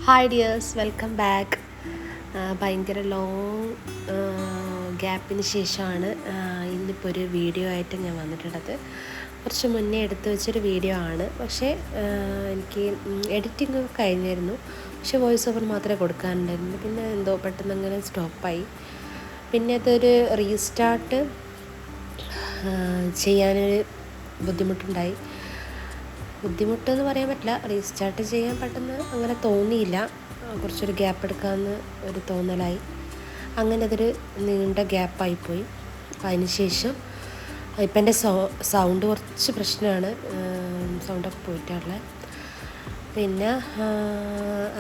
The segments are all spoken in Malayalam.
Hi dears, welcome back. ഭയങ്കര ലോങ് ഗ്യാപ്പിന് ശേഷമാണ് ഇന്നിപ്പോൾ ഒരു വീഡിയോ ആയിട്ട് ഞാൻ വന്നിട്ടുള്ളത്. കുറച്ച് മുന്നേ എടുത്തു വെച്ചൊരു വീഡിയോ ആണ്. പക്ഷേ എനിക്ക് എഡിറ്റിംഗ് ഒക്കെ കഴിഞ്ഞിരുന്നു. പക്ഷേ വോയിസ് ഓവർ മാത്രമേ കൊടുക്കാനുണ്ടായിരുന്നു. പിന്നെ എന്തോ പെട്ടെന്ന് അങ്ങനെ സ്റ്റോപ്പായി. പിന്നെ അതൊരു റീസ്റ്റാർട്ട് ചെയ്യാനൊരു ബുദ്ധിമുട്ടുണ്ടായി. ബുദ്ധിമുട്ടെന്ന് പറയാൻ പറ്റില്ല, റീസ്റ്റാർട്ട് ചെയ്യാൻ പെട്ടെന്ന് അങ്ങനെ തോന്നിയില്ല. കുറച്ചൊരു ഗ്യാപ്പ് എടുക്കാമെന്ന് ഒരു തോന്നലായി. അങ്ങനെ അതൊരു നീണ്ട ഗ്യാപ്പായിപ്പോയി. അതിന് ശേഷം ഇപ്പം എൻ്റെ സൗണ്ട് കുറച്ച് പ്രശ്നമാണ്, സൗണ്ടൊക്കെ പോയിട്ടുള്ളത്. പിന്നെ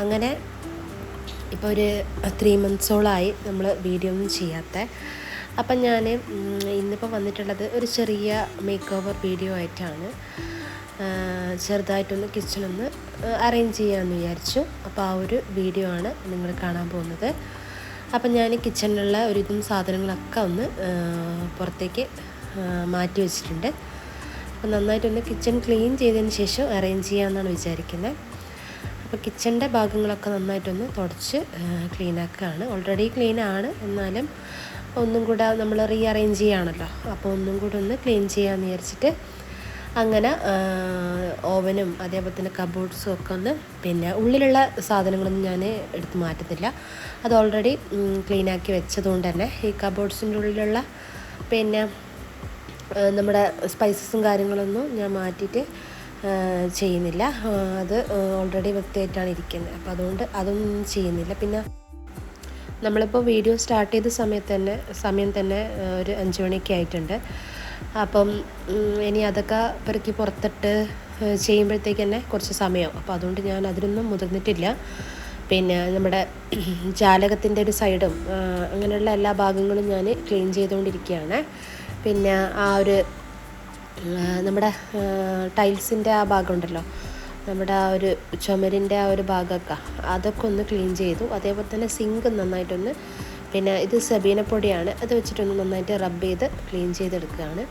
അങ്ങനെ ഇപ്പോൾ ഒരു 3 മന്ത്സോളമായി നമ്മൾ വീഡിയോ ഒന്നും ചെയ്യാത്ത. അപ്പം ഞാൻ ഇന്നിപ്പോൾ വന്നിട്ടുള്ളത് ഒരു ചെറിയ മേക്ക് ഓവർ വീഡിയോ ആയിട്ടാണ്. ചെറുതായിട്ടൊന്ന് കിച്ചണൊന്ന് അറേഞ്ച് ചെയ്യാമെന്ന് വിചാരിച്ചു. അപ്പോൾ ആ ഒരു വീഡിയോ ആണ് നിങ്ങൾ കാണാൻ പോകുന്നത്. അപ്പം ഞാൻ കിച്ചണിലുള്ള ഒരുവിധം സാധനങ്ങളൊക്കെ ഒന്ന് പുറത്തേക്ക് മാറ്റി വെച്ചിട്ടുണ്ട്. അപ്പോൾ നന്നായിട്ടൊന്ന് കിച്ചൺ ക്ലീൻ ചെയ്തതിന് ശേഷം അറേഞ്ച് ചെയ്യാമെന്നാണ് വിചാരിക്കുന്നത്. അപ്പോൾ കിച്ചണിൻ്റെ ഭാഗങ്ങളൊക്കെ നന്നായിട്ടൊന്ന് തുടച്ച് ക്ലീനാക്കുകയാണ്. ഓൾറെഡി ക്ലീനാണ്, എന്നാലും ഒന്നും കൂടെ നമ്മൾ റീഅറേഞ്ച് ചെയ്യുകയാണല്ലോ. അപ്പോൾ ഒന്നും കൂടെ ഒന്ന് ക്ലീൻ ചെയ്യാമെന്ന് വിചാരിച്ചിട്ട് അങ്ങനെ ഓവനും അതേപോലെ തന്നെ കബോർഡ്സും ഒക്കെ ഒന്ന്, പിന്നെ ഉള്ളിലുള്ള സാധനങ്ങളൊന്നും ഞാൻ എടുത്ത് മാറ്റുന്നില്ല. അത് ഓൾറെഡി ക്ലീനാക്കി വെച്ചതുകൊണ്ട് തന്നെ ഈ കബോർഡ്സിൻ്റെ ഉള്ളിലുള്ള പിന്നെ നമ്മുടെ സ്പൈസസും കാര്യങ്ങളൊന്നും ഞാൻ മാറ്റിയിട്ട് ചെയ്യുന്നില്ല. അത് ഓൾറെഡി വൃത്തിയായിട്ടാണ് ഇരിക്കുന്നത്. അപ്പോൾ അതുകൊണ്ട് അതൊന്നും ചെയ്യുന്നില്ല. പിന്നെ നമ്മളിപ്പോൾ വീഡിയോ സ്റ്റാർട്ട് ചെയ്ത സമയം തന്നെ ഒരു 5 മണിയൊക്കെ ആയിട്ടുണ്ട്. അപ്പം ഇനി അതൊക്കെ പെറുക്കി പുറത്തിട്ട് ചെയ്യുമ്പോഴത്തേക്ക് തന്നെ കുറച്ച് സമയമാവും. അപ്പോൾ അതുകൊണ്ട് ഞാൻ അതിനൊന്നും മുതിർന്നിട്ടില്ല. പിന്നെ നമ്മുടെ ജാലകത്തിൻ്റെ ഒരു സൈഡും അങ്ങനെയുള്ള എല്ലാ ഭാഗങ്ങളും ഞാൻ ക്ലീൻ ചെയ്തുകൊണ്ടിരിക്കുകയാണ്. പിന്നെ ആ ഒരു നമ്മുടെ ടൈൽസിൻ്റെ ആ ഭാഗം ഉണ്ടല്ലോ, നമ്മുടെ ആ ഒരു ചുമരിൻ്റെ ആ ഒരു ഭാഗമൊക്കെ അതൊക്കെ ഒന്ന് ക്ലീൻ ചെയ്തു. അതേപോലെ തന്നെ സിങ്ക് നന്നായിട്ടൊന്ന്, പിന്നെ ഇത് സബീനപ്പൊടിയാണ്, അത് വെച്ചിട്ടൊന്ന് നന്നായിട്ട് റബ്ബ് ചെയ്ത് ക്ലീൻ ചെയ്തെടുക്കുകയാണ്.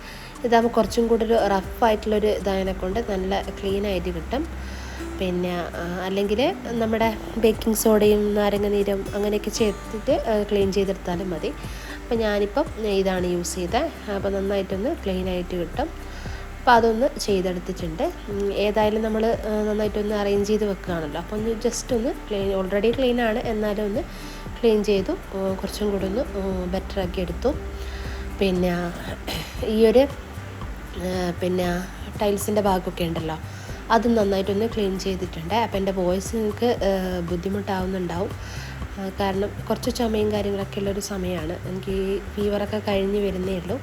ഇതാകുമ്പോൾ കുറച്ചും കൂടി ഒരു റഫായിട്ടുള്ളൊരു ഇതായതിനെ കൊണ്ട് നല്ല ക്ലീനായിട്ട് കിട്ടും. പിന്നെ അല്ലെങ്കിൽ നമ്മുടെ ബേക്കിംഗ് സോഡയും നാരങ്ങനീരും അങ്ങനെയൊക്കെ ചേർത്തിട്ട് ക്ലീൻ ചെയ്തെടുത്താലും മതി. അപ്പോൾ ഞാനിപ്പം ഇതാണ് യൂസ് ചെയ്തത്. അപ്പോൾ നന്നായിട്ടൊന്ന് ക്ലീനായിട്ട് കിട്ടും. അപ്പോൾ അതൊന്ന് ചെയ്തെടുത്തിട്ടുണ്ട്. ഏതായാലും നമ്മൾ നന്നായിട്ടൊന്ന് അറേഞ്ച് ചെയ്ത് വെക്കുകയാണല്ലോ. അപ്പോൾ ഒന്ന് ജസ്റ്റ് ഒന്ന് ഓൾറെഡി ക്ലീനാണ്, എന്നാലും ഒന്ന് ക്ലീൻ ചെയ്തു, കുറച്ചും കൂടി ഒന്ന് ബെറ്ററാക്കി എടുത്തു. പിന്നെ ഈ ഒരു പിന്നെ ടൈൽസിൻ്റെ ഭാഗമൊക്കെ ഉണ്ടല്ലോ, അതും നന്നായിട്ടൊന്ന് ക്ലീൻ ചെയ്തിട്ടുണ്ട്. അപ്പോൾ എൻ്റെ വോയിസ് നിങ്ങൾക്ക് ബുദ്ധിമുട്ടാവുന്നുണ്ടാവും, കാരണം കുറച്ച് ചുമയും കാര്യങ്ങളൊക്കെ ഉള്ളൊരു സമയമാണ്. എനിക്ക് ഈ ഫീവറൊക്കെ കഴിഞ്ഞ് വരുന്നേ ഉള്ളൂ.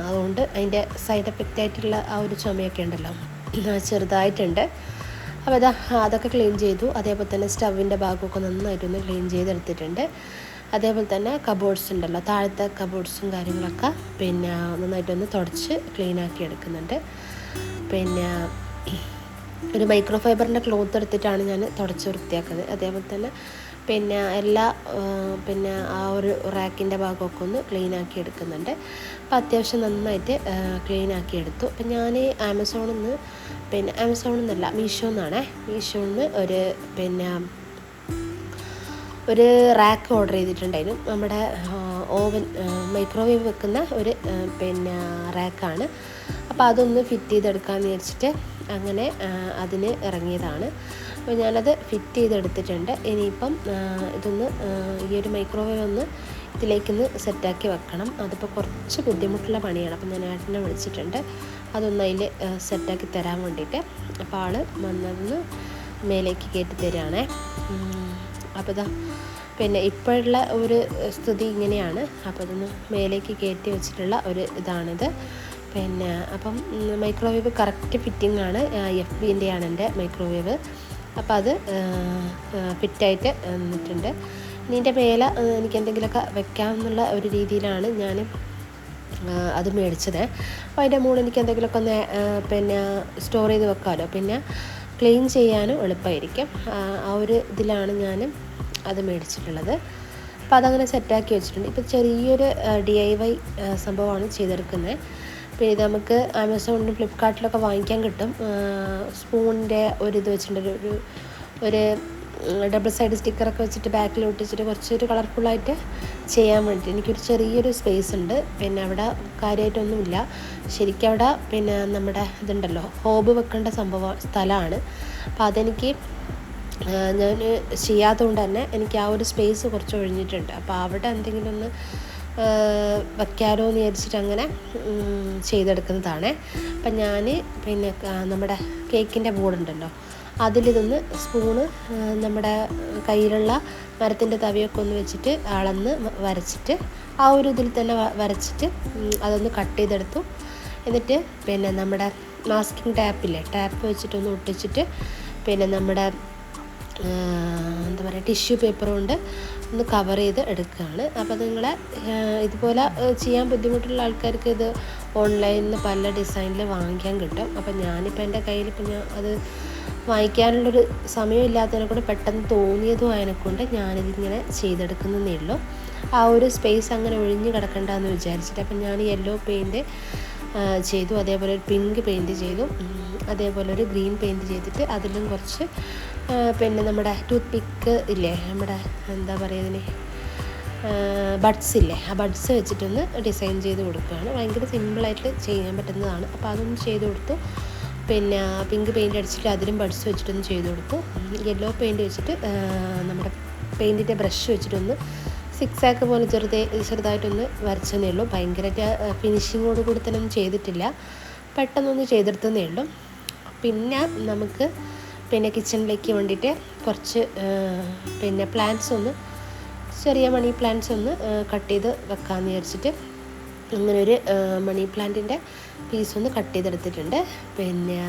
അതുകൊണ്ട് അതിൻ്റെ സൈഡ് എഫക്റ്റ് ആയിട്ടുള്ള ആ ഒരു ചുമയൊക്കെ ഉണ്ടല്ലോ, ചെറുതായിട്ടുണ്ട്. അപ്പോൾ അതൊക്കെ ക്ലീൻ ചെയ്തു. അതേപോലെ തന്നെ സ്റ്റവിൻ്റെ ഭാഗമൊക്കെ നന്നായിട്ടൊന്ന് ക്ലീൻ ചെയ്തെടുത്തിട്ടുണ്ട്. അതേപോലെ തന്നെ കബോർഡ്സ് ഉണ്ടല്ലോ, താഴത്തെ കബോർഡ്സും കാര്യങ്ങളൊക്കെ പിന്നെ നന്നായിട്ടൊന്ന് തുടച്ച് ക്ലീനാക്കി എടുക്കുന്നുണ്ട്. പിന്നെ ഒരു മൈക്രോ ഫൈബറിൻ്റെ ക്ലോത്ത് എടുത്തിട്ടാണ് ഞാൻ തുടച്ച് വൃത്തിയാക്കുന്നത്. അതേപോലെ തന്നെ പിന്നെ എല്ലാ പിന്നെ ആ ഒരു റാക്കിൻ്റെ ഭാഗമൊക്കെ ഒന്ന് ക്ലീനാക്കി എടുക്കുന്നുണ്ട്. അപ്പോൾ അത്യാവശ്യം നന്നായിട്ട് ക്ലീനാക്കി എടുത്തു. അപ്പം ഞാൻ ആമസോണിൽ നിന്നല്ല, മീഷോയിൽ നിന്ന് ഒരു റാക്ക് ഓർഡർ ചെയ്തിട്ടുണ്ടായിരുന്നു. നമ്മുടെ മൈക്രോവേവ് വെക്കുന്ന ഒരു പിന്നെ റാക്കാണ്. അപ്പോൾ അതൊന്ന് ഫിറ്റ് ചെയ്തെടുക്കാമെന്ന് വിചാരിച്ചിട്ട് അങ്ങനെ അതിന് ഇറങ്ങിയതാണ്. അപ്പോൾ ഞാനത് ഫിറ്റ് ചെയ്തെടുത്തിട്ടുണ്ട്. ഇനിയിപ്പം ഇതൊന്ന് ഈ ഒരു മൈക്രോവേവ് ഒന്ന് ഇതിലേക്കൊന്ന് സെറ്റാക്കി വെക്കണം. അതിപ്പോൾ കുറച്ച് ബുദ്ധിമുട്ടുള്ള പണിയാണ്. അപ്പം ഞാൻ ഏട്ടനെ വിളിച്ചിട്ടുണ്ട് അതൊന്ന് അതിൽ സെറ്റാക്കി തരാൻ വേണ്ടിയിട്ട്. അപ്പോൾ ആൾ വന്നതൊന്ന് മേലേക്ക് കയറ്റി തരികയാണേ. അപ്പോൾ പിന്നെ ഇപ്പോഴുള്ള ഒരു സ്ഥിതി ഇങ്ങനെയാണ്. അപ്പോൾ അതൊന്ന് മേലേക്ക് കയറ്റി വെച്ചിട്ടുള്ള ഒരു ഇതാണിത്. പിന്നെ അപ്പം മൈക്രോവേവ് കറക്റ്റ് ഫിറ്റിംഗ് ആണ്. FBൻ്റെയാണ് എൻ്റെ മൈക്രോവേവ്. അപ്പോൾ അത് ഫിറ്റായിട്ട് വന്നിട്ടുണ്ട്. ഇനി ഇതിൻ്റെ മേലെ എനിക്ക് എന്തെങ്കിലുമൊക്കെ വെക്കാമെന്നുള്ള ഒരു രീതിയിലാണ് ഞാൻ അത് മേടിച്ചത്. അപ്പോൾ അതിൻ്റെ മുകളിൽ എനിക്ക് എന്തെങ്കിലുമൊക്കെ ഒന്ന് പിന്നെ സ്റ്റോർ ചെയ്ത് വെക്കാമല്ലോ, പിന്നെ ക്ലീൻ ചെയ്യാനും എളുപ്പമായിരിക്കും. ആ ഒരു ഇതിലാണ് ഞാൻ അത് മേടിച്ചിട്ടുള്ളത്. അപ്പോൾ അതങ്ങനെ സെറ്റാക്കി വെച്ചിട്ടുണ്ട്. ഇപ്പോൾ ചെറിയൊരു DIY സംഭവമാണ് ചെയ്തെടുക്കുന്നത്. പിന്നെ ഇത് നമുക്ക് ആമസോണിലും ഫ്ലിപ്കാർട്ടിലൊക്കെ വാങ്ങിക്കാൻ കിട്ടും. സ്പൂണിൻ്റെ ഒരു ഇത് വെച്ചിട്ടുണ്ട്, ഒരു ഡബിൾ സൈഡ് സ്റ്റിക്കറൊക്കെ വെച്ചിട്ട് ബാക്കിൽ ഒട്ടിച്ചിട്ട് കുറച്ചൊരു കളർഫുള്ളായിട്ട് ചെയ്യാൻ വേണ്ടി എനിക്കൊരു ചെറിയൊരു സ്പേസ് ഉണ്ട്. പിന്നെ അവിടെ കാര്യമായിട്ടൊന്നുമില്ല. ശരിക്കും അവിടെ പിന്നെ നമ്മുടെ ഇതുണ്ടല്ലോ ഹോബ് വെക്കേണ്ട സ്ഥലമാണ്. അപ്പോൾ അതെനിക്ക് ഞാൻ ചെയ്യാത്തതുകൊണ്ട് തന്നെ എനിക്ക് ആ ഒരു സ്പേസ് കുറച്ച് ഒഴിഞ്ഞിട്ടുണ്ട്. അപ്പോൾ അവിടെ എന്തെങ്കിലും ഒന്ന് വയ്ക്കാലോ എന്ന് വിചാരിച്ചിട്ട് അങ്ങനെ ചെയ്തെടുക്കുന്നതാണ്. അപ്പം ഞാൻ പിന്നെ നമ്മുടെ കേക്കിൻ്റെ ബോർഡുണ്ടല്ലോ അതിലിതൊന്ന് സ്പൂണ് നമ്മുടെ കയ്യിലുള്ള മരത്തിൻ്റെ തവിയൊക്കെ ഒന്ന് വെച്ചിട്ട് അളന്ന് വരച്ചിട്ട് ആ ഒരു ഇതിൽ തന്നെ വരച്ചിട്ട് അതൊന്ന് കട്ട് ചെയ്തെടുത്തു. എന്നിട്ട് പിന്നെ നമ്മുടെ മാസ്കിങ് ടാപ്പ് വെച്ചിട്ടൊന്ന് ഒട്ടിച്ചിട്ട് പിന്നെ നമ്മുടെ എന്താ പറയുക ടിഷ്യൂ പേപ്പർ കൊണ്ട് ഒന്ന് കവർ ചെയ്ത് എടുക്കുകയാണ്. അപ്പോൾ നിങ്ങളെ ഇതുപോലെ ചെയ്യാൻ ബുദ്ധിമുട്ടുള്ള ആൾക്കാർക്ക് ഇത് ഓൺലൈനിൽ നിന്ന് പല ഡിസൈനിൽ വാങ്ങിക്കാൻ കിട്ടും. അപ്പോൾ ഞാനിപ്പോൾ എൻ്റെ കയ്യിൽ ഞാൻ അത് വാങ്ങിക്കാനുള്ളൊരു സമയമില്ലാത്തതിനെ കൊണ്ട് പെട്ടെന്ന് തോന്നിയതും അതിനെക്കൊണ്ട് ഞാനിതിങ്ങനെ ചെയ്തെടുക്കുന്നതേ ഉള്ളൂ. ആ ഒരു സ്പേസ് അങ്ങനെ ഒഴിഞ്ഞ് കിടക്കണ്ടെന്ന് വിചാരിച്ചിട്ട് അപ്പം ഞാൻ യെല്ലോ പെയിൻറ്റ് ചെയ്തു, അതേപോലെ ഒരു പിങ്ക് പെയിൻറ്റ് ചെയ്തു, അതേപോലെ ഒരു ഗ്രീൻ പെയിൻറ്റ് ചെയ്തിട്ട് അതിലും കുറച്ച് പിന്നെ നമ്മുടെ ടൂത്ത് പിക്ക് ഇല്ലേ, നമ്മുടെ എന്താ പറയുക ഇതിന് ബഡ്സ് ഇല്ലേ, ആ ബഡ്സ് വെച്ചിട്ടൊന്ന് ഡിസൈൻ ചെയ്ത് കൊടുക്കുകയാണ്. ഭയങ്കര സിമ്പിളായിട്ട് ചെയ്യാൻ പറ്റുന്നതാണ്. അപ്പോൾ അതൊന്ന് ചെയ്ത് കൊടുത്തു. പിന്നെ പിങ്ക് പെയിൻറ്റ് അടിച്ചിട്ട് അതിലും ബഡ്സ് വെച്ചിട്ടൊന്ന് ചെയ്ത് കൊടുത്തു. യെല്ലോ പെയിൻറ്റ് വെച്ചിട്ട് നമ്മുടെ പെയിൻറ്റിൻ്റെ ബ്രഷ് വെച്ചിട്ടൊന്ന് സിക്സാക്ക് പോലെ ചെറുതായിട്ടൊന്ന് വരച്ചതേ ഉള്ളൂ. ഭയങ്കരമായിട്ട് ഫിനിഷിങ്ങോട് കൂടി തന്നെ ഒന്നും ചെയ്തിട്ടില്ല, പെട്ടെന്നൊന്ന് ചെയ്തെടുത്തതേ ഉള്ളൂ. പിന്നെ നമുക്ക് പിന്നെ കിച്ചണിലേക്ക് വേണ്ടിയിട്ട് കുറച്ച് പിന്നെ പ്ലാന്റ്സ് ഒന്ന് ചെറിയ മണി പ്ലാന്റ്സ് ഒന്ന് കട്ട് ചെയ്ത് വെക്കാമെന്ന് വിചാരിച്ചിട്ട് അങ്ങനെ ഒരു മണി പ്ലാന്റിൻ്റെ പീസ് ഒന്ന് കട്ട് ചെയ്തെടുത്തിട്ടുണ്ട്. പിന്നെ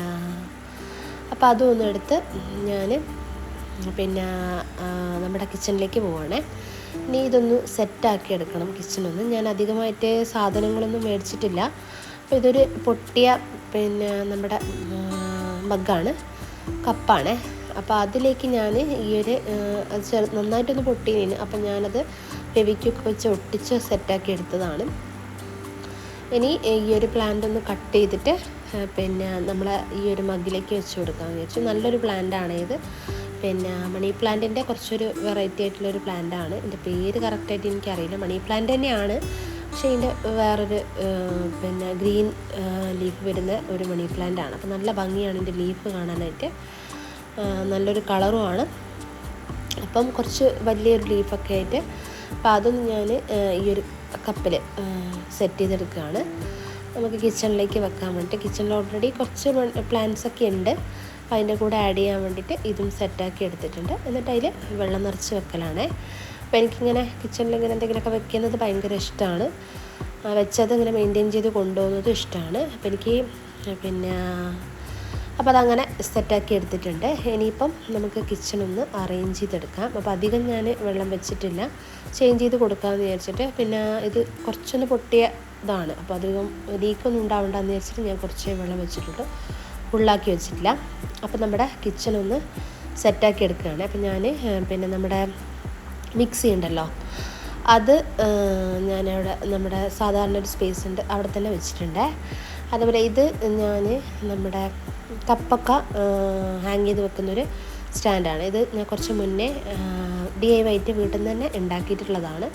അപ്പോൾ അതും ഒന്ന് എടുത്ത് ഞാൻ പിന്നെ നമ്മുടെ കിച്ചണിലേക്ക് പോവുകയാണേ. ഇനി ഇതൊന്ന് സെറ്റാക്കി എടുക്കണം കിച്ചണൊന്ന്. ഞാൻ അധികമായിട്ട് സാധനങ്ങളൊന്നും മേടിച്ചിട്ടില്ല. അപ്പോൾ ഇതൊരു പൊട്ടിയ പിന്നെ നമ്മുടെ മഗ്ഗാണ്, കപ്പാണ്. അപ്പോൾ അതിലേക്ക് ഞാൻ ഈ ഒരു നന്നായിട്ടൊന്ന് പൊട്ടിയതിന് അപ്പം ഞാനത് ഫെവിക്വിക്ക് വെച്ച് ഒട്ടിച്ച് സെറ്റാക്കി എടുത്തതാണ്. ഇനി ഈ ഒരു പ്ലാന്റ് ഒന്ന് കട്ട് ചെയ്തിട്ട് പിന്നെ നമ്മൾ ഈ ഒരു മഗ്ഗിലേക്ക് വെച്ച് കൊടുക്കാമെന്ന് വിചാരിച്ചു. നല്ലൊരു പ്ലാന്റാണ് ഇത്. പിന്നെ മണി പ്ലാന്റിൻ്റെ കുറച്ചൊരു വെറൈറ്റി ആയിട്ടുള്ളൊരു പ്ലാന്റാണ്. ഇതിൻ്റെ പേര് കറക്റ്റായിട്ട് എനിക്കറിയില്ല. മണി പ്ലാന്റ് തന്നെയാണ്, പക്ഷേ ഇതിൻ്റെ വേറൊരു പിന്നെ ഗ്രീൻ ലീഫ് വരുന്ന ഒരു മണി പ്ലാന്റാണ്. അപ്പോൾ നല്ല ഭംഗിയാണ് ഇതിൻ്റെ ലീഫ് കാണാനായിട്ട്, നല്ലൊരു കളറുമാണ്. അപ്പം കുറച്ച് വലിയൊരു ലീഫൊക്കെ ആയിട്ട് അപ്പോൾ അതൊന്ന് ഞാൻ ഈ ഒരു കപ്പിൽ സെറ്റ് ചെയ്തെടുക്കുകയാണ് നമുക്ക് കിച്ചണിലേക്ക് വെക്കാൻ വേണ്ടിയിട്ട്. കിച്ചണിൽ ഓൾറെഡി കുറച്ച് പ്ലാന്റ്സൊക്കെ ഉണ്ട്, അപ്പോൾ അതിൻ്റെ കൂടെ ആഡ് ചെയ്യാൻ വേണ്ടിയിട്ട് ഇതും സെറ്റാക്കി എടുത്തിട്ടുണ്ട്. എന്നിട്ട് അതിൽ വെള്ളം നിറച്ച് വെക്കലാണ്. അപ്പോൾ എനിക്കിങ്ങനെ കിച്ചണിൽ ഇങ്ങനെ എന്തെങ്കിലുമൊക്കെ വെക്കുന്നത് ഭയങ്കര ഇഷ്ടമാണ്. വെച്ചത് ഇങ്ങനെ മെയിൻറ്റെയിൻ ചെയ്ത് കൊണ്ടുപോകുന്നതും ഇഷ്ടമാണ്. അപ്പോൾ എനിക്ക് പിന്നെ അപ്പോൾ അതങ്ങനെ സെറ്റാക്കി എടുത്തിട്ടുണ്ട്. ഇനിയിപ്പം നമുക്ക് കിച്ചണൊന്ന് അറേഞ്ച് ചെയ്തെടുക്കാം. അപ്പോൾ അധികം ഞാൻ വെള്ളം വെച്ചിട്ടില്ല, ചേഞ്ച് ചെയ്ത് കൊടുക്കാമെന്ന് വിചാരിച്ചിട്ട്. പിന്നെ ഇത് കുറച്ചൊന്ന് പൊട്ടിയ ഇതാണ്, അപ്പോൾ അധികം ലീക്കൊന്നും ഉണ്ടാവണ്ടെന്ന് വിചാരിച്ചിട്ട് ഞാൻ കുറച്ച് വെള്ളം വെച്ചിട്ടുണ്ട്, ഫുള്ളാക്കി വെച്ചിട്ടില്ല. അപ്പോൾ നമ്മുടെ കിച്ചണൊന്ന് സെറ്റാക്കി എടുക്കുകയാണ്. അപ്പോൾ ഞാൻ പിന്നെ നമ്മുടെ മിക്സി ഉണ്ടല്ലോ അത് ഞാനവിടെ നമ്മുടെ സാധാരണ ഒരു സ്പേസ് ഉണ്ട് അവിടെ തന്നെ വെച്ചിട്ടുണ്ട്. അതുപോലെ ഇത് ഞാൻ നമ്മുടെ കപ്പൊക്കെ ഹാങ് ചെയ്ത് വെക്കുന്നൊരു സ്റ്റാൻഡാണ്. ഇത് ഞാൻ കുറച്ച് മുന്നേ DIY വീട്ടിൽ നിന്ന് തന്നെ ഉണ്ടാക്കിയിട്ടുള്ളതാണ്.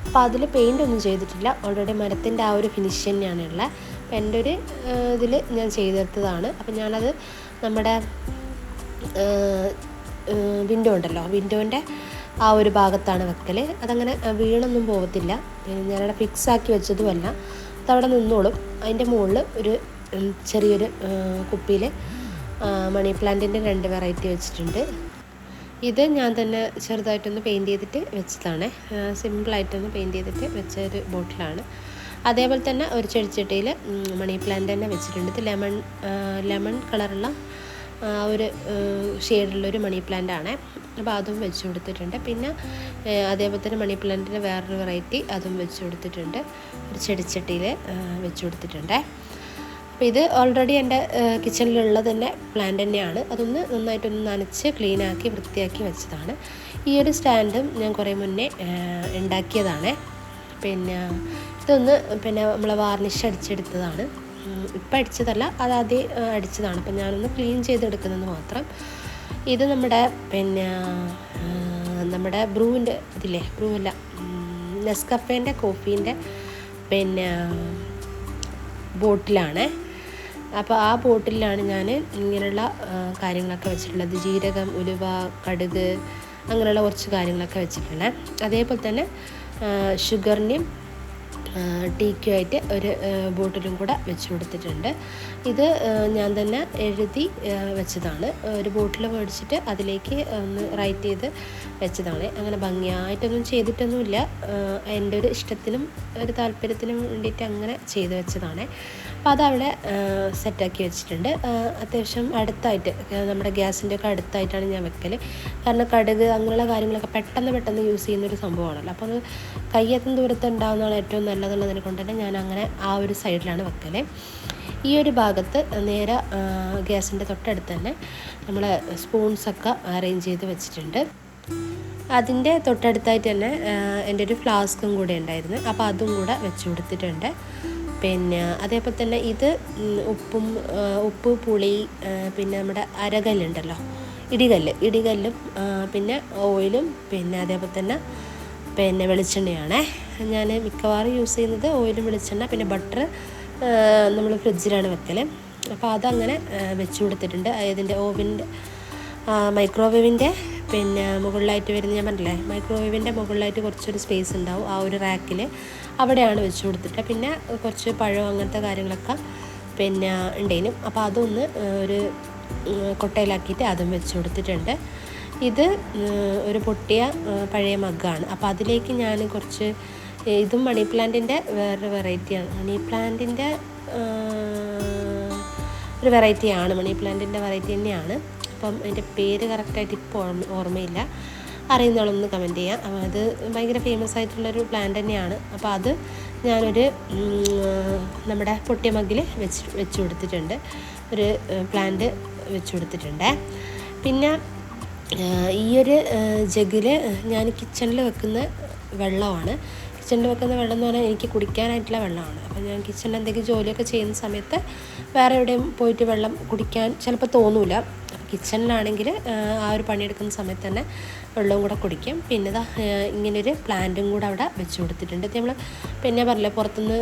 അപ്പോൾ അതിൽ പെയിൻ്റ് ഒന്നും ചെയ്തിട്ടില്ല, ഓൾറെഡി മരത്തിൻ്റെ ആ ഒരു ഫിനിഷ് തന്നെയാണ് ഉള്ളത്. അപ്പോൾ എൻ്റെ ഒരു ഇതിൽ ഞാൻ ചെയ്തെടുത്തതാണ്. അപ്പോൾ ഞാനത് നമ്മുടെ വിൻഡോ ഉണ്ടല്ലോ, വിൻഡോൻ്റെ ആ ഒരു ഭാഗത്താണ് വെക്കൽ. അതങ്ങനെ വീണൊന്നും പോകത്തില്ല. ഞാനവിടെ ഫിക്സാക്കി വെച്ചതുമല്ല, അതവിടെ നിന്നോളും. അതിൻ്റെ മുകളിൽ ഒരു ചെറിയൊരു കുപ്പിയിൽ മണി പ്ലാന്റിൻ്റെ 2 വെറൈറ്റി വെച്ചിട്ടുണ്ട്. ഇത് ഞാൻ തന്നെ ചെറുതായിട്ടൊന്ന് പെയിൻറ്റ് ചെയ്തിട്ട് വെച്ചതാണ്, സിമ്പിളായിട്ടൊന്ന് പെയിൻറ്റ് ചെയ്തിട്ട് വെച്ച ഒരു ബോട്ടിലാണ്. അതേപോലെ തന്നെ ഒരു ചെടിച്ചട്ടിയിൽ മണി പ്ലാന്റ് തന്നെ വെച്ചിട്ടുണ്ട്. ഇത് ലെമൺ കളറുള്ള ഒരു ഷെയ്ഡുള്ളൊരു മണി പ്ലാന്റ് ആണ്. അപ്പോൾ അതും വെച്ച് കൊടുത്തിട്ടുണ്ട്. പിന്നെ അതേപോലെ തന്നെ മണി പ്ലാന്റിൻ്റെ വേറൊരു വെറൈറ്റി അതും വെച്ച് കൊടുത്തിട്ടുണ്ട്, ഒരു ചെടിച്ചട്ടിയിൽ വെച്ച് കൊടുത്തിട്ടുണ്ട്. അപ്പോൾ ഇത് ഓൾറെഡി എൻ്റെ കിച്ചണിലുള്ളത് തന്നെ പ്ലാന്റ് തന്നെയാണ്. അതൊന്ന് നന്നായിട്ടൊന്ന് നനച്ച് ക്ലീനാക്കി വൃത്തിയാക്കി വെച്ചതാണ്. ഈ ഒരു സ്റ്റാൻഡും ഞാൻ കുറേ മുന്നേ ഉണ്ടാക്കിയതാണ്. പിന്നെ ഇതൊന്ന് പിന്നെ നമ്മൾ വാർണിഷ് അടിച്ചെടുത്തതാണ്, ഇപ്പം അടിച്ചതല്ല, അതാദ്യം അടിച്ചതാണ്. അപ്പം ഞാനൊന്ന് ക്ലീൻ ചെയ്തെടുക്കുന്നത് മാത്രം. ഇത് നമ്മുടെ പിന്നെ നമ്മുടെ ബ്രൂവിൻ്റെ ഇതില്ലേ, ബ്രൂ അല്ല, നെസ്കഫേൻ്റെ കോഫീൻ്റെ പിന്നെ ബോട്ടിലാണ്. അപ്പോൾ ആ ബോട്ടിലാണ് ഞാൻ ഇങ്ങനെയുള്ള കാര്യങ്ങളൊക്കെ വെച്ചിട്ടുള്ളത്. ജീരകം, ഉലുവ, കടുക്, അങ്ങനെയുള്ള കുറച്ച് കാര്യങ്ങളൊക്കെ വെച്ചിട്ടുള്ളത്. അതേപോലെ തന്നെ ഷുഗറിനെയും ടീക്കുമായിട്ട് ഒരു ബോട്ടിലും കൂടെ വെച്ച് കൊടുത്തിട്ടുണ്ട്. ഇത് ഞാൻ തന്നെ എഴുതി വെച്ചതാണ്. ഒരു ബോട്ടിൽ മേടിച്ചിട്ട് അതിലേക്ക് ഒന്ന് റൈറ്റ് ചെയ്ത് വെച്ചതാണ്. അങ്ങനെ ഭംഗിയായിട്ടൊന്നും ചെയ്തിട്ടൊന്നുമില്ല, എൻ്റെ ഒരു ഇഷ്ടത്തിനും ഒരു താല്പര്യത്തിനും വേണ്ടിയിട്ട് അങ്ങനെ ചെയ്ത് വെച്ചതാണ്. അപ്പോൾ അതവിടെ സെറ്റാക്കി വെച്ചിട്ടുണ്ട്. അത്യാവശ്യം അടുത്തായിട്ട്, നമ്മുടെ ഗ്യാസിൻ്റെ ഒക്കെ അടുത്തായിട്ടാണ് ഞാൻ വെക്കൽ. കാരണം കടുക് അങ്ങനെയുള്ള കാര്യങ്ങളൊക്കെ പെട്ടെന്ന് യൂസ് ചെയ്യുന്നൊരു സംഭവമാണല്ലോ. അപ്പോൾ അത് കയ്യെത്തും ദൂരത്ത് ഉണ്ടാകുന്നതാണ് ഏറ്റവും നല്ലതുള്ളതിനെ കൊണ്ട് തന്നെ ഞാൻ അങ്ങനെ ആ ഒരു സൈഡിലാണ് വെക്കൽ. ഈ ഒരു ഭാഗത്ത് നേരെ ഗ്യാസിൻ്റെ തൊട്ടടുത്ത് തന്നെ നമ്മൾ സ്പൂൺസൊക്കെ അറേഞ്ച് ചെയ്ത് വെച്ചിട്ടുണ്ട്. അതിൻ്റെ തൊട്ടടുത്തായിട്ട് തന്നെ എൻ്റെ ഒരു ഫ്ലാസ്കും കൂടെ ഉണ്ടായിരുന്നു. അപ്പോൾ അതും കൂടെ വെച്ച് കൊടുത്തിട്ടുണ്ട്. പിന്നെ അതേപോലെ തന്നെ ഇത് ഉപ്പ്, പുളി, പിന്നെ നമ്മുടെ അരകല്ലുണ്ടല്ലോ, ഇടികല്ലും പിന്നെ ഓയിലും, പിന്നെ അതേപോലെ തന്നെ പിന്നെ വെളിച്ചെണ്ണയാണ് ഞാൻ മിക്കവാറും യൂസ് ചെയ്യുന്നത്. ഓയിലും വെളിച്ചെണ്ണ, പിന്നെ ബട്ടർ നമ്മൾ ഫ്രിഡ്ജിലാണ് വെക്കൽ. അപ്പോൾ അതങ്ങനെ വെച്ച് കൊടുത്തിട്ടുണ്ട്. ഇതിൻ്റെ ഓവൻ്റെ മൈക്രോവേവിൻ്റെ പിന്നെ മുകളിലായിട്ട് വരുന്ന, ഞാൻ പറഞ്ഞില്ലേ, മൈക്രോവേവിൻ്റെ മുകളിലായിട്ട് കുറച്ചൊരു സ്പേസ് ഉണ്ടാവും ആ ഒരു റാക്കിൽ, അവിടെയാണ് വെച്ച് കൊടുത്തിട്ട്. പിന്നെ കുറച്ച് പഴം അങ്ങനത്തെ കാര്യങ്ങളൊക്കെ പിന്നെ ഉണ്ടേനും. അപ്പോൾ അതൊന്ന് ഒരു കൊട്ടയിലാക്കിയിട്ട് അതും വെച്ച് കൊടുത്തിട്ടുണ്ട്. ഇത് ഒരു പൊട്ടിയ പഴയ മഗ്ഗാണ്. അപ്പോൾ അതിലേക്ക് ഞാൻ കുറച്ച്, ഇതും മണി പ്ലാന്റിൻ്റെ വേറൊരു വെറൈറ്റിയാണ്. മണി പ്ലാന്റിൻ്റെ ഒരു വെറൈറ്റിയാണ്, മണി പ്ലാന്റിൻ്റെ വെറൈറ്റി തന്നെയാണ്. അപ്പം അതിൻ്റെ പേര് കറക്റ്റായിട്ട് ഇപ്പോൾ ഓർമ്മയില്ല. അറിയുന്നവളൊന്ന് കമൻറ്റ് ചെയ്യാം. അത് ഭയങ്കര ഫേമസ് ആയിട്ടുള്ളൊരു പ്ലാന്റ് തന്നെയാണ്. അപ്പോൾ അത് ഞാനൊരു നമ്മുടെ പൊട്ടിയ മഗ്ഗിൽ വെച്ച് കൊടുത്തിട്ടുണ്ട്. ഒരു പ്ലാന്റ് വെച്ച് കൊടുത്തിട്ടുണ്ട്. പിന്നെ ഈ ഒരു ജഗ്ഗിൽ ഞാൻ കിച്ചണിൽ വെക്കുന്ന വെള്ളമാണ്. കിച്ചണിൽ വെക്കുന്ന വെള്ളം എന്ന് പറഞ്ഞാൽ എനിക്ക് കുടിക്കാനായിട്ടുള്ള വെള്ളമാണ്. അപ്പോൾ ഞാൻ കിച്ചണിൽ എന്തെങ്കിലും ജോലിയൊക്കെ ചെയ്യുന്ന സമയത്ത് വേറെ എവിടെയും പോയിട്ട് വെള്ളം കുടിക്കാൻ ചിലപ്പോൾ തോന്നില്ല. കിച്ചണിലാണെങ്കിൽ ആ ഒരു പണിയെടുക്കുന്ന സമയത്ത് തന്നെ വെള്ളവും കൂടെ കുടിക്കും. പിന്നെ ഇങ്ങനൊരു പ്ലാന്റും കൂടെ അവിടെ വെച്ച് കൊടുത്തിട്ടുണ്ട്. നമ്മൾ പിന്നെ പറഞ്ഞില്ലേ, പുറത്തുനിന്ന്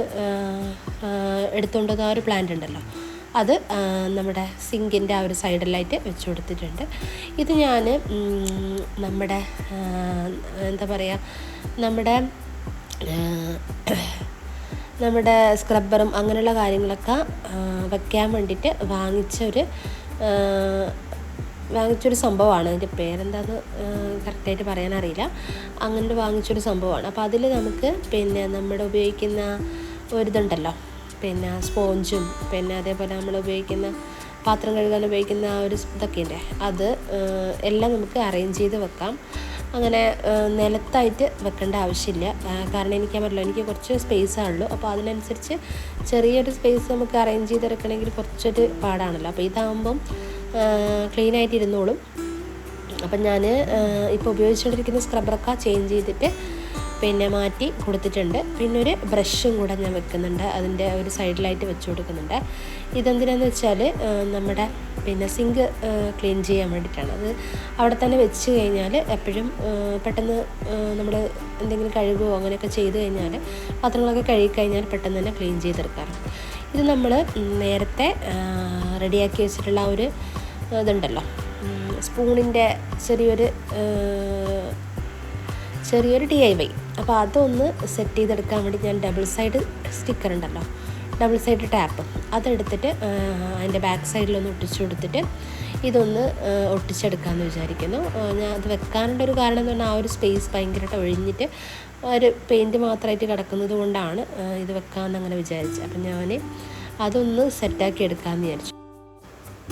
എടുത്തുകൊണ്ട് വന്ന ആ ഒരു പ്ലാന്റ് ഉണ്ടല്ലോ, അത് നമ്മുടെ സിങ്കിൻ്റെ ആ ഒരു സൈഡിലായിട്ട് വെച്ച് കൊടുത്തിട്ടുണ്ട്. ഇത് ഞാൻ നമ്മുടെ എന്താ പറയുക, നമ്മുടെ സ്ക്രബ്ബറും അങ്ങനെയുള്ള കാര്യങ്ങളൊക്കെ വയ്ക്കാൻ വേണ്ടിയിട്ട് വാങ്ങിച്ചൊരു സംഭവമാണ്. അതിൻ്റെ പേരെന്താന്ന് കറക്റ്റായിട്ട് പറയാനറിയില്ല. അങ്ങനെ വാങ്ങിച്ചൊരു സംഭവമാണ്. അപ്പോൾ അതിൽ നമുക്ക് പിന്നെ നമ്മുടെ ഉപയോഗിക്കുന്ന ഒരിതുണ്ടല്ലോ, പിന്നെ സ്പോഞ്ചും, പിന്നെ അതേപോലെ നമ്മൾ ഉപയോഗിക്കുന്ന പാത്രം കഴുകാൻ ഉപയോഗിക്കുന്ന ആ ഒരു ഇതൊക്കെയുണ്ട്, അത് എല്ലാം നമുക്ക് അറേഞ്ച് ചെയ്ത് വെക്കാം. അങ്ങനെ നിലത്തായിട്ട് വെക്കേണ്ട ആവശ്യമില്ല. കാരണം എനിക്ക് കുറച്ച് സ്പേസാണുള്ളൂ. അപ്പോൾ അതിനനുസരിച്ച് ചെറിയൊരു സ്പേസ് നമുക്ക് അറേഞ്ച് ചെയ്തെടുക്കണമെങ്കിൽ കുറച്ചൊരു പാടാണല്ലോ. അപ്പോൾ ഇതാകുമ്പം ക്ലീനായിട്ട് ഇരുന്നോളും. അപ്പം ഞാൻ ഇപ്പോൾ ഉപയോഗിച്ചുകൊണ്ടിരിക്കുന്ന സ്ക്രബ്ബറൊക്കെ ചേഞ്ച് ചെയ്തിട്ട് പിന്നെ മാറ്റി കൊടുത്തിട്ടുണ്ട്. പിന്നെ ഒരു ബ്രഷും കൂടെ ഞാൻ വെക്കുന്നുണ്ട്, അതിൻ്റെ ഒരു സൈഡിലായിട്ട് വെച്ച് കൊടുക്കുന്നുണ്ട്. ഇതെന്തിനാന്ന് വെച്ചാൽ നമ്മുടെ പിന്നെ സിങ്ക് ക്ലീൻ ചെയ്യാൻ വേണ്ടിയിട്ടാണ്. അത് അവിടെ തന്നെ വെച്ച് കഴിഞ്ഞാൽ എപ്പോഴും പെട്ടെന്ന് നമ്മൾ എന്തെങ്കിലും കഴുകുകയോ അങ്ങനെയൊക്കെ ചെയ്ത് കഴിഞ്ഞാൽ, പാത്രങ്ങളൊക്കെ കഴുകിക്കഴിഞ്ഞാൽ പെട്ടെന്ന് തന്നെ ക്ലീൻ ചെയ്തെടുക്കാറുണ്ട്. ഇത് നമ്മൾ നേരത്തെ റെഡിയാക്കി വെച്ചിട്ടുള്ള ഒരു ഇതുണ്ടല്ലോ, സ്പൂണിൻ്റെ ചെറിയൊരു DIY. അപ്പോൾ അതൊന്ന് സെറ്റ് ചെയ്തെടുക്കാൻ വേണ്ടി ഞാൻ ഡബിൾ സൈഡ് സ്റ്റിക്കർ ഉണ്ടല്ലോ, ഡബിൾ സൈഡ് ടാപ്പ്, അതെടുത്തിട്ട് അതിൻ്റെ ബാക്ക് സൈഡിലൊന്ന് ഒട്ടിച്ചു കൊടുത്തിട്ട് ഇതൊന്ന് ഒട്ടിച്ചെടുക്കാമെന്ന് വിചാരിക്കുന്നു. ഞാൻ അത് വെക്കാനുള്ളൊരു കാരണം എന്ന് പറഞ്ഞാൽ ആ ഒരു സ്പേസ് ഭയങ്കരമായിട്ട് ഒഴിഞ്ഞിട്ട് ഒരു പെയിൻറ്റ് മാത്രമായിട്ട് കിടക്കുന്നത് കൊണ്ടാണ് ഇത് വെക്കാമെന്ന് അങ്ങനെ വിചാരിച്ചത്. അപ്പം ഞാൻ അതൊന്ന് സെറ്റാക്കി എടുക്കാമെന്ന് വിചാരിച്ചു.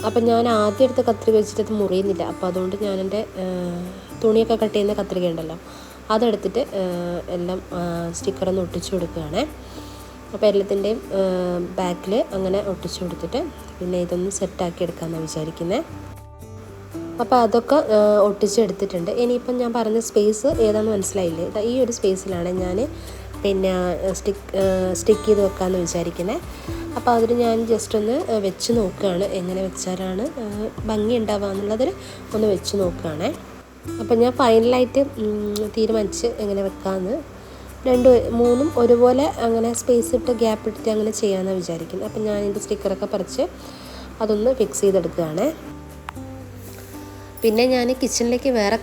അപ്പം ഞാൻ ആദ്യം എടുത്ത കത്രിക വെച്ചിട്ട് അത് മുറിയുന്നില്ല. അപ്പോൾ അതുകൊണ്ട് ഞാൻ എൻ്റെ തുണിയൊക്കെ കട്ട് ചെയ്യുന്ന കത്രിക ഉണ്ടല്ലോ, അതെടുത്തിട്ട് എല്ലാം സ്റ്റിക്കറൊന്ന് ഒട്ടിച്ചു കൊടുക്കുകയാണ്. അപ്പോൾ എല്ലാത്തിൻ്റെയും ബാക്കിൽ അങ്ങനെ ഒട്ടിച്ചു കൊടുത്തിട്ട് പിന്നെ ഇതൊന്ന് സെറ്റാക്കി എടുക്കാമെന്നാണ് വിചാരിക്കുന്നത്. അപ്പോൾ അതൊക്കെ ഒട്ടിച്ചെടുത്തിട്ടുണ്ട്. ഇനിയിപ്പം ഞാൻ പറഞ്ഞ സ്പേസ് ഏതാണെന്ന് മനസ്സിലായില്ലേ, ഈ ഒരു സ്പേസിലാണ് ഞാൻ പിന്നെ സ്റ്റിക്ക് ചെയ്ത് വെക്കാമെന്ന് വിചാരിക്കുന്നത്. അപ്പോൾ അതിന് ഞാൻ ജസ്റ്റ് ഒന്ന് വെച്ച് നോക്കുകയാണ്, എങ്ങനെ വെച്ചാലാണ് ഭംഗി ഉണ്ടാവുക എന്നുള്ളതിൽ ഒന്ന് വെച്ച് നോക്കുകയാണ്. അപ്പോൾ ഞാൻ ഫൈനലായിട്ട് തീരുമാനിച്ച് എങ്ങനെ വെക്കാമെന്ന്. 2-3 ഒരുപോലെ അങ്ങനെ സ്പേസ് ഇട്ട് ഗ്യാപ്പ് ഇട്ടിട്ട് അങ്ങനെ ചെയ്യാമെന്നാണ് വിചാരിക്കുന്നത്. അപ്പോൾ ഞാൻ ഇതിൻ്റെ സ്റ്റിക്കറൊക്കെ പറിച്ച് അതൊന്ന് ഫിക്സ് ചെയ്തെടുക്കുകയാണ്. പിന്നെ ഞാൻ കിച്ചണിലേക്ക് വേറെ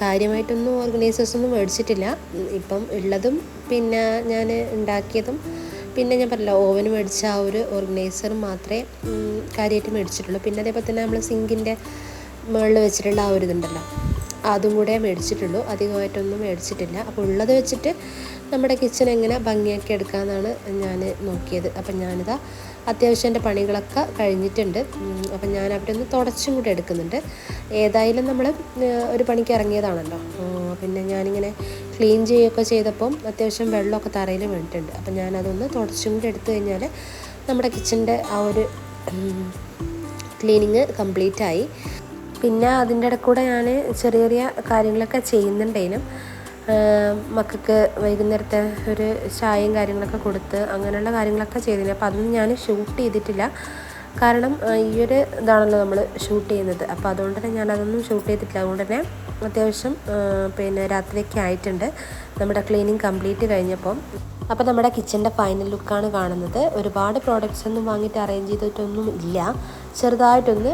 കാര്യമായിട്ടൊന്നും ഓർഗനൈസേഴ്സൊന്നും മേടിച്ചിട്ടില്ല. ഇപ്പം ഉള്ളതും പിന്നെ ഞാൻ ഉണ്ടാക്കിയതും പിന്നെ ഞാൻ പറഞ്ഞില്ല ഓവൻ മേടിച്ച ആ ഒരു ഓർഗനൈസറും മാത്രമേ കാര്യമായിട്ട് മേടിച്ചിട്ടുള്ളൂ. പിന്നെ അതേപോലെ തന്നെ നമ്മൾ സിങ്കിൻ്റെ മുകളിൽ വെച്ചിട്ടുള്ള ആ ഒരു ഇതുണ്ടല്ലോ, അതും കൂടെ മേടിച്ചിട്ടുള്ളൂ. അധികമായിട്ടൊന്നും മേടിച്ചിട്ടില്ല. അപ്പോൾ ഉള്ളത് വെച്ചിട്ട് നമ്മുടെ കിച്ചൺ എങ്ങനെ ഭംഗിയാക്കി എടുക്കാമെന്നാണ് ഞാൻ നോക്കിയത്. അപ്പം ഞാനിതാ അത്യാവശ്യം എൻ്റെ പണികളൊക്കെ കഴിഞ്ഞിട്ടുണ്ട്. അപ്പം ഞാൻ അവിടെ ഒന്ന് തുടച്ചും കൂടെ എടുക്കുന്നുണ്ട്. ഏതായാലും നമ്മൾ ഒരു പണിക്ക് ഇറങ്ങിയതാണല്ലോ. പിന്നെ ഞാനിങ്ങനെ ക്ലീൻ ചെയ്യുകയൊക്കെ ചെയ്തപ്പം അത്യാവശ്യം വെള്ളമൊക്കെ തറയിൽ വീണിട്ടുണ്ട്. അപ്പം ഞാനതൊന്ന് തുടച്ചും കൂടെ എടുത്തു കഴിഞ്ഞാൽ നമ്മുടെ കിച്ചണിൻ്റെ ആ ഒരു ക്ലീനിങ് കംപ്ലീറ്റായി. പിന്നെ അതിൻ്റെ ഇടയിൽ കൂടെ ഞാൻ ചെറിയ ചെറിയ കാര്യങ്ങളൊക്കെ ചെയ്യുന്നുണ്ടേനും. മക്കൾക്ക് വൈകുന്നേരത്തെ ഒരു ചായയും കാര്യങ്ങളൊക്കെ കൊടുത്ത് അങ്ങനെയുള്ള കാര്യങ്ങളൊക്കെ ചെയ്തിരുന്നു. അപ്പോൾ അതൊന്നും ഞാൻ ഷൂട്ട് ചെയ്തിട്ടില്ല. കാരണം ഈ ഒരു ഇതാണല്ലോ നമ്മൾ ഷൂട്ട് ചെയ്യുന്നത്. അപ്പോൾ അതുകൊണ്ട് തന്നെ ഞാനതൊന്നും ഷൂട്ട് ചെയ്തിട്ടില്ല. അതുകൊണ്ട് തന്നെ അത്യാവശ്യം പിന്നെ രാത്രിയൊക്കെ ആയിട്ടുണ്ട് നമ്മുടെ ക്ലീനിങ് കംപ്ലീറ്റ് കഴിഞ്ഞപ്പം. അപ്പോൾ നമ്മുടെ കിച്ചൻ്റെ ഫൈനൽ ലുക്കാണ് കാണുന്നത്. ഒരുപാട് പ്രോഡക്റ്റ്സ് ഒന്നും വാങ്ങിയിട്ട് അറേഞ്ച് ചെയ്തിട്ടൊന്നും ഇല്ല. ചെറുതായിട്ടൊന്ന്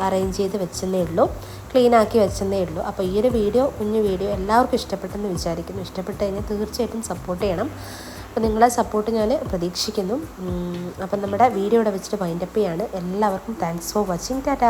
അറേഞ്ച് ചെയ്ത് വെച്ചെന്നേ ഉള്ളൂ, ക്ലീനാക്കി വെച്ചെന്നേ ഉള്ളൂ. അപ്പോൾ ഈ ഒരു കുഞ്ഞു വീഡിയോ എല്ലാവർക്കും ഇഷ്ടപ്പെട്ടെന്ന് വിചാരിക്കുന്നു. ഇഷ്ടപ്പെട്ട് കഴിഞ്ഞാൽ തീർച്ചയായിട്ടും സപ്പോർട്ട് ചെയ്യണം. അപ്പോൾ നിങ്ങളെ സപ്പോർട്ട് ഞാൻ പ്രതീക്ഷിക്കുന്നു. അപ്പം നമ്മുടെ വീഡിയോ ഇവിടെ വെച്ചിട്ട് വൈൻഡപ്പ് ചെയ്യാണ്. എല്ലാവർക്കും താങ്ക്സ് ഫോർ വാച്ചിങ്. ടാറ്റാ.